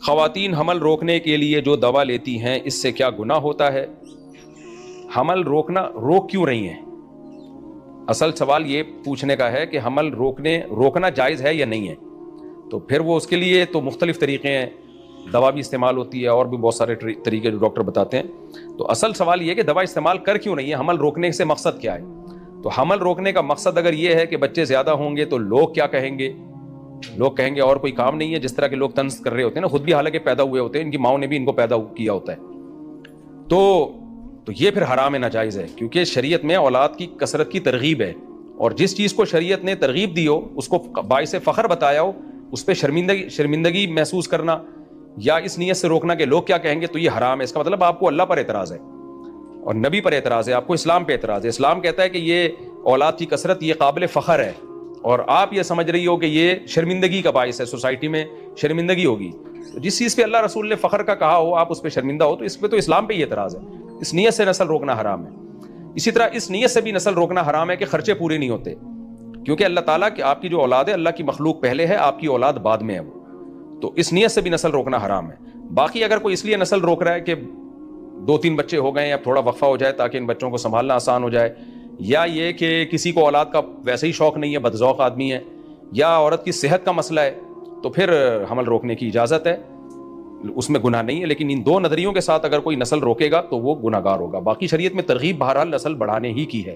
خواتین حمل روکنے کے لیے جو دوا لیتی ہیں اس سے کیا گناہ ہوتا ہے؟ حمل روک کیوں رہی ہیں؟ اصل سوال یہ پوچھنے کا ہے کہ حمل روکنا جائز ہے یا نہیں ہے. تو پھر وہ اس کے لیے تو مختلف طریقے ہیں، دوا بھی استعمال ہوتی ہے اور بھی بہت سارے طریقے جو ڈاکٹر بتاتے ہیں. تو اصل سوال یہ کہ دوا استعمال کر کیوں نہیں ہے، حمل روکنے سے مقصد کیا ہے؟ تو حمل روکنے کا مقصد اگر یہ ہے کہ بچے زیادہ ہوں گے تو لوگ کیا کہیں گے، لوگ کہیں گے اور کوئی کام نہیں ہے، جس طرح کے لوگ طنز کر رہے ہوتے ہیں نا، خود بھی حالانکہ پیدا ہوئے ہوتے ہیں، ان کی ماؤں نے بھی ان کو پیدا کیا ہوتا ہے. تو یہ پھر حرام ہے، ناجائز ہے، کیونکہ شریعت میں اولاد کی کثرت کی ترغیب ہے، اور جس چیز کو شریعت نے ترغیب دی ہو، اس کو باعث فخر بتایا ہو، اس پہ شرمندگی محسوس کرنا یا اس نیت سے روکنا کہ لوگ کیا کہیں گے، تو یہ حرام ہے. اس کا مطلب آپ کو اللہ پر اعتراض ہے اور نبی پر اعتراض ہے، آپ کو اسلام پہ اعتراض ہے. اسلام کہتا ہے کہ یہ اولاد کی کثرت یہ قابل فخر ہے، اور آپ یہ سمجھ رہی ہو کہ یہ شرمندگی کا باعث ہے، سوسائٹی میں شرمندگی ہوگی. جس چیز پہ اللہ رسول نے فخر کا کہا ہو، آپ اس پہ شرمندہ ہو، تو اس پہ تو اسلام پہ ہی اعتراض ہے. اس نیت سے نسل روکنا حرام ہے. اسی طرح اس نیت سے بھی نسل روکنا حرام ہے کہ خرچے پورے نہیں ہوتے، کیونکہ اللہ تعالیٰ کی آپ کی جو اولاد ہے، اللہ کی مخلوق پہلے ہے، آپ کی اولاد بعد میں ہے وہ. تو اس نیت سے بھی نسل روکنا حرام ہے. باقی اگر کوئی اس لیے نسل روک رہا ہے کہ 2-3 بچے ہو گئے یا تھوڑا وقفہ ہو جائے تاکہ ان بچوں کو سنبھالنا آسان ہو جائے، یا یہ کہ کسی کو اولاد کا ویسے ہی شوق نہیں ہے، بدذوق آدمی ہے، یا عورت کی صحت کا مسئلہ ہے، تو پھر حمل روکنے کی اجازت ہے، اس میں گناہ نہیں ہے. لیکن ان دو نظریوں کے ساتھ اگر کوئی نسل روکے گا تو وہ گناہگار ہوگا. باقی شریعت میں ترغیب بہرحال نسل بڑھانے ہی کی ہے.